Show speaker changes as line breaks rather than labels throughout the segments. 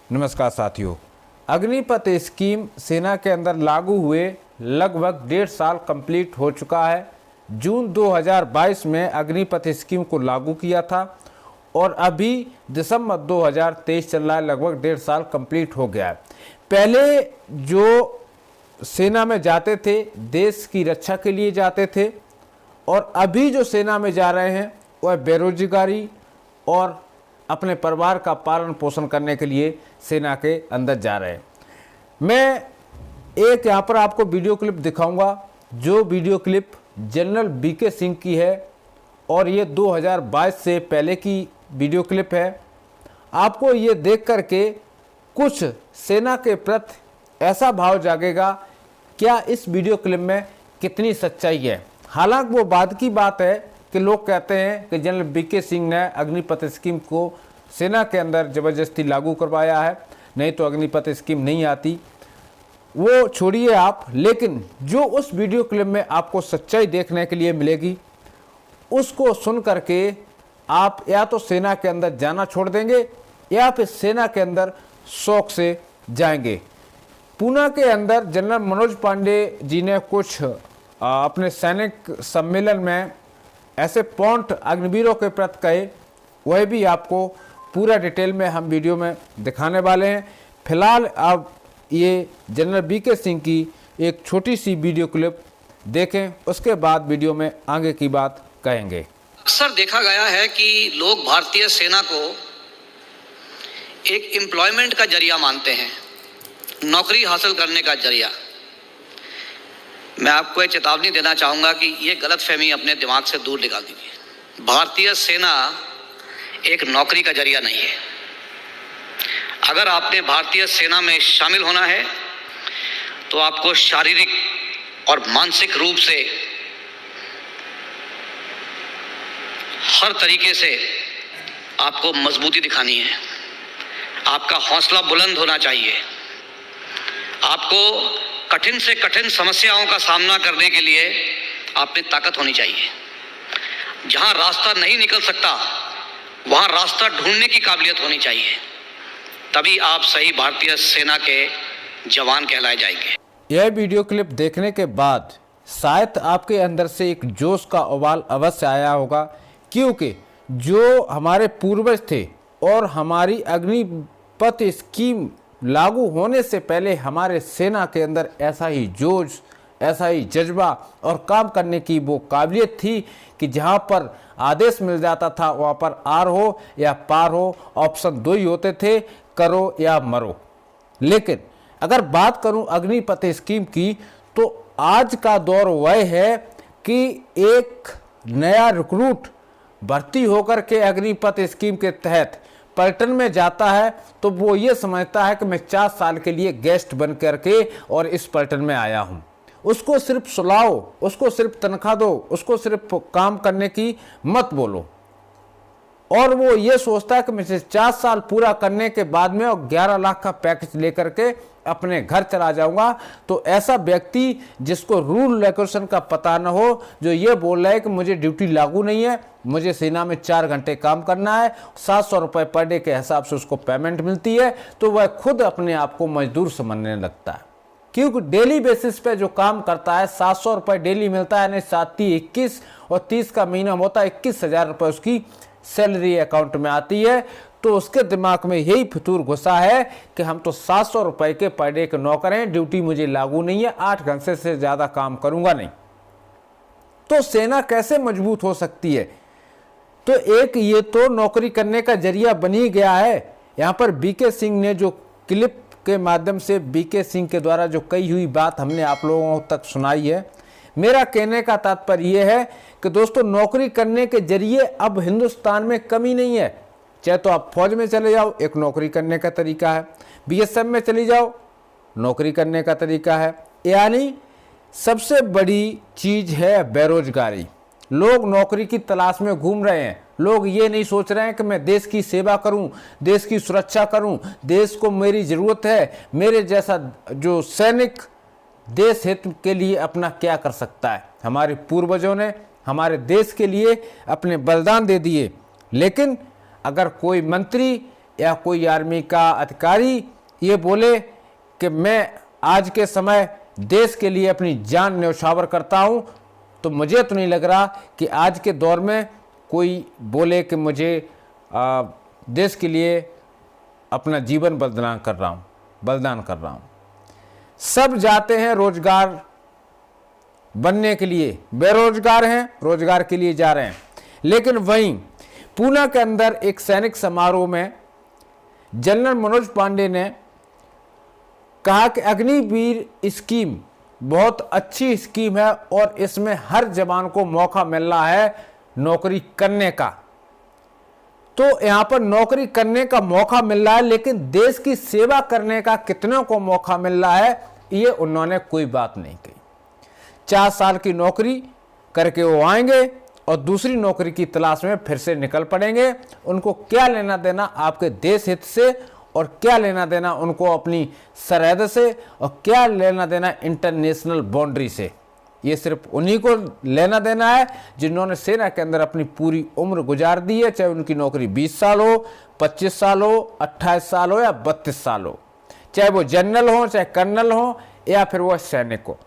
नमस्कार साथियों, अग्निपथ स्कीम सेना के अंदर लागू हुए लगभग 1.5 साल कंप्लीट हो चुका है। जून 2022 में अग्निपथ स्कीम को लागू किया था और अभी दिसंबर 2023 चल रहा है, लगभग 1.5 साल कंप्लीट हो गया है। पहले जो सेना में जाते थे देश की रक्षा के लिए जाते थे और अभी जो सेना में जा रहे हैं वह बेरोजगारी और अपने परिवार का पालन पोषण करने के लिए सेना के अंदर जा रहे हैं। मैं एक यहाँ पर आपको वीडियो क्लिप दिखाऊंगा, जो video clip general BK Singh की है और ये 2022 से पहले की वीडियो क्लिप है। आपको ये देख करके कुछ सेना के प्रति ऐसा भाव जागेगा, क्या इस वीडियो क्लिप में कितनी सच्चाई है। हालांकि वो बाद की बात है कि लोग कहते हैं कि जनरल बीके सिंह ने अग्निपथ स्कीम को सेना के अंदर ज़बरदस्ती लागू करवाया है, नहीं तो अग्निपथ स्कीम नहीं आती। वो छोड़िए आप, लेकिन जो उस वीडियो क्लिप में आपको सच्चाई देखने के लिए मिलेगी उसको सुन करके आप या तो सेना के अंदर जाना छोड़ देंगे या फिर सेना के अंदर शौक से जाएंगे। पूना के अंदर जनरल मनोज पांडे जी ने कुछ अपने सैनिक सम्मेलन में ऐसे पॉइंट अग्निवीरों के प्रति कहे, वह भी आपको पूरा डिटेल में हम वीडियो में दिखाने वाले हैं। फिलहाल आप ये जनरल बीके सिंह की एक छोटी सी वीडियो क्लिप देखें, उसके बाद वीडियो में आगे की बात कहेंगे।
अक्सर देखा गया है कि लोग भारतीय सेना को एक एम्प्लॉयमेंट का जरिया मानते हैं, नौकरी हासिल करने का जरिया। मैं आपको एक चेतावनी देना चाहूँगा कि ये गलतफहमी अपने दिमाग से दूर निकाल दीजिए। भारतीय सेना एक नौकरी का जरिया नहीं है। अगर आपने भारतीय सेना में शामिल होना है तो आपको शारीरिक और मानसिक रूप से हर तरीके से आपको मजबूती दिखानी है। आपका हौसला बुलंद होना चाहिए। आपको कठिन से कठिन समस्याओं का सामना करने के लिए आप में ताकत होनी चाहिए। जहां रास्ता नहीं निकल सकता वहां रास्ता ढूंढने की काबिलियत होनी चाहिए, तभी आप सही भारतीय सेना के जवान कहलाए जाएंगे।
यह वीडियो क्लिप देखने के बाद शायद आपके अंदर से एक जोश का उबाल अवश्य आया होगा, क्योंकि जो हमारे पूर्वज थे और हमारी अग्निपथ स्कीम लागू होने से पहले हमारे सेना के अंदर ऐसा ही जोश, ऐसा ही जज्बा और काम करने की वो काबिलियत थी कि जहाँ पर आदेश मिल जाता था वहाँ पर आर हो या पार हो, ऑप्शन 2 ही होते थे, करो या मरो। लेकिन अगर बात करूं अग्निपथ स्कीम की, तो आज का दौर वह है कि एक नया रिक्रूट भर्ती होकर के अग्निपथ स्कीम के तहत पलटन में जाता है तो वो ये समझता है कि मैं 4 साल के लिए गेस्ट बन करके और इस पलटन में आया हूँ। उसको सिर्फ सुलाओ, उसको सिर्फ तनख्वाह दो, उसको सिर्फ काम करने की मत बोलो, और वो ये सोचता है कि मैं 4 साल पूरा करने के बाद में और 11 लाख का पैकेज लेकर के अपने घर चला जाऊंगा। तो ऐसा व्यक्ति जिसको रूल रेगुलेशन का पता न हो, जो ये बोल रहा है कि मुझे ड्यूटी लागू नहीं है, मुझे सेना में 4 घंटे काम करना है, 700 रुपये पर डे के हिसाब से उसको पेमेंट मिलती है, तो वह खुद अपने आप को मजदूर समझने लगता है। क्योंकि डेली बेसिस पे जो काम करता है 700 रुपये डेली मिलता है, यानी 7-21 और 30 का महीना होता है, 21,000 रुपये उसकी सैलरी अकाउंट में आती है। तो उसके दिमाग में यही फितूर घुसा है कि हम तो 700 रुपये के पर डे के नौकर हैं, ड्यूटी मुझे लागू नहीं है, 8 घंटे से ज़्यादा काम करूंगा नहीं। तो सेना कैसे मजबूत हो सकती है? तो एक ये तो नौकरी करने का जरिया बन ही गया है। यहाँ पर बीके सिंह ने जो क्लिप के माध्यम से बीके सिंह के द्वारा जो कही हुई बात हमने आप लोगों तक सुनाई है, मेरा कहने का तात्पर्य यह है कि दोस्तों, नौकरी करने के जरिए अब हिंदुस्तान में कमी नहीं है। चाहे तो आप फौज में चले जाओ, एक नौकरी करने का तरीका है, बीएसएफ में चली जाओ, नौकरी करने का तरीका है। यानी सबसे बड़ी चीज़ है बेरोजगारी। लोग नौकरी की तलाश में घूम रहे हैं। लोग ये नहीं सोच रहे हैं कि मैं देश की सेवा करूं, देश की सुरक्षा करूं, देश को मेरी ज़रूरत है, मेरे जैसा जो सैनिक देश हित के लिए अपना क्या कर सकता है। हमारे पूर्वजों ने हमारे देश के लिए अपने बलिदान दे दिए, लेकिन अगर कोई मंत्री या कोई आर्मी का अधिकारी ये बोले कि मैं आज के समय देश के लिए अपनी जान न्यौछावर करता हूँ, तो मुझे तो नहीं लग रहा कि आज के दौर में कोई बोले कि मुझे देश के लिए अपना जीवन बलिदान कर रहा हूँ। सब जाते हैं रोजगार बनने के लिए, बेरोजगार हैं, रोजगार के लिए जा रहे हैं। लेकिन वहीं पूना के अंदर एक सैनिक समारोह में जनरल मनोज पांडे ने कहा कि अग्निवीर स्कीम बहुत अच्छी स्कीम है और इसमें हर जवान को मौका मिल रहा है नौकरी करने का। तो यहां पर नौकरी करने का मौका मिल रहा है, लेकिन देश की सेवा करने का कितनों को मौका मिल रहा है, ये उन्होंने कोई बात नहीं कही। 4 साल की नौकरी करके वो आएंगे और दूसरी नौकरी की तलाश में फिर से निकल पड़ेंगे। उनको क्या लेना देना आपके देश हित से, और क्या लेना देना उनको अपनी सरहद से, और क्या लेना देना इंटरनेशनल बाउंड्री से। ये सिर्फ उन्हीं को लेना देना है जिन्होंने सेना के अंदर अपनी पूरी उम्र गुजार दी है, चाहे उनकी नौकरी 20 साल हो, 25 साल हो, 28 साल हो या 32 साल हो, चाहे वो जनरल हो, चाहे कर्नल हो, या फिर वो सैनिक हो।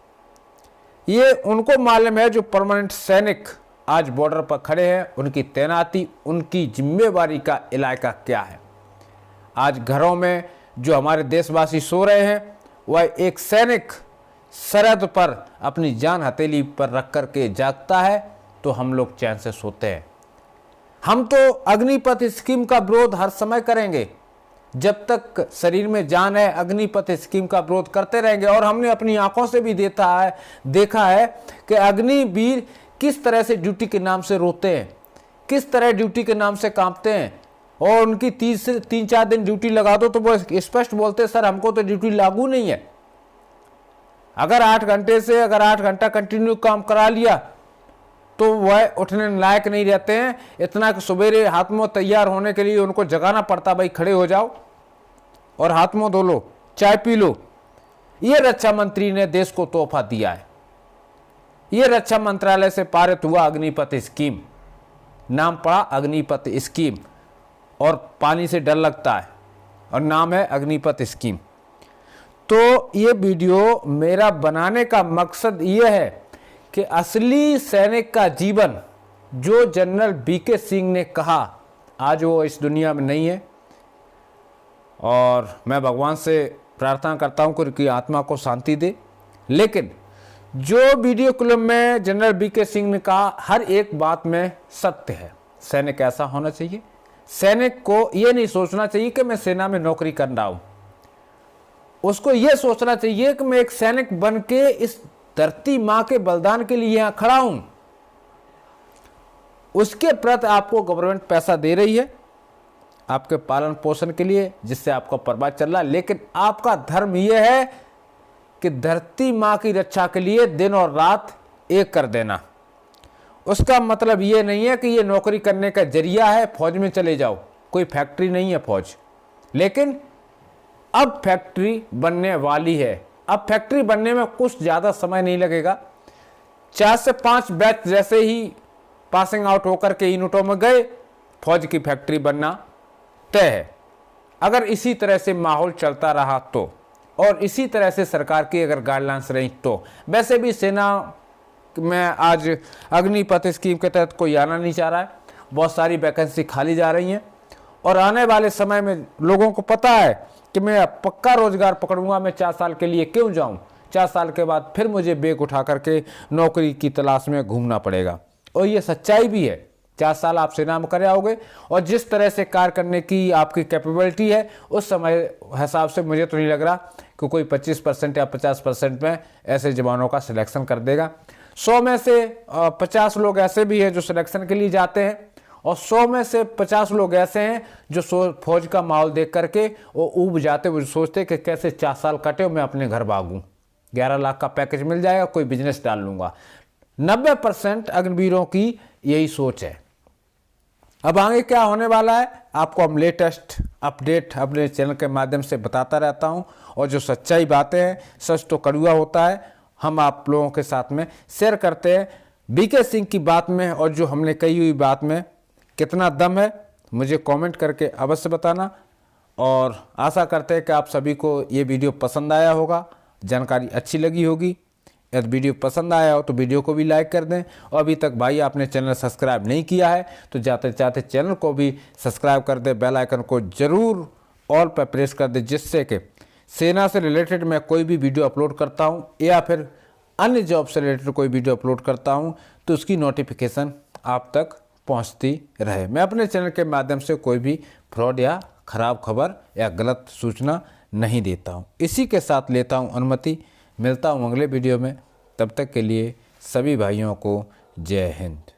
ये उनको मालूम है जो परमानेंट सैनिक आज बॉर्डर पर खड़े हैं, उनकी तैनाती, उनकी जिम्मेवारी का इलाका क्या है। आज घरों में जो हमारे देशवासी सो रहे हैं, वह एक सैनिक सरहद पर अपनी जान हथेली पर रख कर के जागता है तो हम लोग चैन से सोते हैं। हम तो अग्निपथ स्कीम का विरोध हर समय करेंगे, जब तक शरीर में जान है अग्निपथ स्कीम का विरोध करते रहेंगे। और हमने अपनी आंखों से भी देखा है कि अग्निवीर किस तरह से ड्यूटी के नाम से रोते हैं, किस तरह ड्यूटी के नाम से कांपते हैं। और उनकी 3-4 दिन ड्यूटी लगा दो तो वो स्पष्ट बोलते, सर हमको तो ड्यूटी लागू नहीं है। अगर 8 घंटा कंटिन्यू काम करा लिया तो वह उठने लायक नहीं रहते हैं। इतना कि सवेरे हाथ मुंह तैयार होने के लिए उनको जगाना पड़ता, भाई खड़े हो जाओ और हाथ मुंह धो लो, चाय पी लो। ये रक्षा मंत्री ने देश को तोहफा दिया है। ये रक्षा मंत्रालय से पारित हुआ अग्निपथ स्कीम, नाम पड़ा अग्निपथ स्कीम, और पानी से डर लगता है और नाम है अग्निपथ स्कीम। तो ये वीडियो मेरा बनाने का मकसद ये है कि असली सैनिक का जीवन जो जनरल बीके सिंह ने कहा, आज वो इस दुनिया में नहीं है। और मैं भगवान से प्रार्थना करता हूँ कि उनकी आत्मा को शांति दे। लेकिन जो वीडियो क्लिप में जनरल बीके सिंह ने कहा, हर एक बात में सत्य है। सैनिक ऐसा होना चाहिए। सैनिक को ये नहीं सोचना चाहिए कि मैं सेना में नौकरी कर रहा हूँ, उसको ये सोचना चाहिए कि मैं एक सैनिक बन के इस धरती माँ के बलिदान के लिए यहाँ खड़ा हूं। उसके प्रति आपको गवर्नमेंट पैसा दे रही है आपके पालन पोषण के लिए, जिससे आपका परिवार चल रहा है। लेकिन आपका धर्म यह है कि धरती माँ की रक्षा के लिए दिन और रात एक कर देना। उसका मतलब ये नहीं है कि ये नौकरी करने का जरिया है, फौज में चले जाओ। कोई फैक्ट्री नहीं है फौज, लेकिन अब फैक्ट्री बनने वाली है। अब फैक्ट्री बनने में कुछ ज़्यादा समय नहीं लगेगा। 4 से 5 बैच जैसे ही पासिंग आउट होकर के यूनिटों में गए, फौज की फैक्ट्री बनना तय है। अगर इसी तरह से माहौल चलता रहा तो, और इसी तरह से सरकार की अगर गाइडलाइंस रही तो। वैसे भी सेना में आज अग्निपथ स्कीम के तहत कोई आना नहीं चाह रहा है, बहुत सारी वैकेंसी खाली जा रही हैं। और आने वाले समय में लोगों को पता है कि मैं पक्का रोजगार पकड़ूंगा, मैं 4 साल के लिए क्यों जाऊं। 4 साल के बाद फिर मुझे बैग उठा करके नौकरी की तलाश में घूमना पड़ेगा। और ये सच्चाई भी है। 4 साल आप सेना में करे आओगे, और जिस तरह से कार्य करने की आपकी कैपेबिलिटी है, उस समय हिसाब से मुझे तो नहीं लग रहा कि कोई 25% या 50% में ऐसे जवानों का सिलेक्शन कर देगा। 100 में से 50 लोग ऐसे भी हैं जो सिलेक्शन के लिए जाते हैं, और 100 में से 50 लोग ऐसे हैं जो फौज का माहौल देख करके वो ऊब जाते, वो सोचते कि कैसे 4 साल कटे और मैं अपने घर भागूं, 11 लाख का पैकेज मिल जाएगा, कोई बिजनेस डाल लूंगा। 90% अग्निवीरों की यही सोच है। अब आगे क्या होने वाला है आपको हम लेटेस्ट अपडेट अपने चैनल के माध्यम से बताता रहता हूं, और जो सच्चाई बातें हैं, सच तो कड़वा होता है, हम आप लोगों के साथ में शेयर करते हैं। बीके सिंह की बात में और जो हमने कही हुई बात में कितना दम है, मुझे कमेंट करके अवश्य बताना। और आशा करते हैं कि आप सभी को ये वीडियो पसंद आया होगा, जानकारी अच्छी लगी होगी। यदि वीडियो पसंद आया हो तो वीडियो को भी लाइक कर दें, और अभी तक भाई आपने चैनल सब्सक्राइब नहीं किया है तो जाते जाते चैनल को भी सब्सक्राइब कर दें, बेल आइकन को ज़रूर ऑल पर प्रेस कर दें, जिससे कि सेना से रिलेटेड मैं कोई भी वीडियो अपलोड करता हूँ या फिर अन्य जॉब से रिलेटेड कोई वीडियो अपलोड करता हूँ तो उसकी नोटिफिकेशन आप तक पहुँचती रहे। मैं अपने चैनल के माध्यम से कोई भी फ्रॉड या ख़राब खबर या गलत सूचना नहीं देता हूँ। इसी के साथ लेता हूँ अनुमति, मिलता हूँ अगले वीडियो में। तब तक के लिए सभी भाइयों को जय हिंद।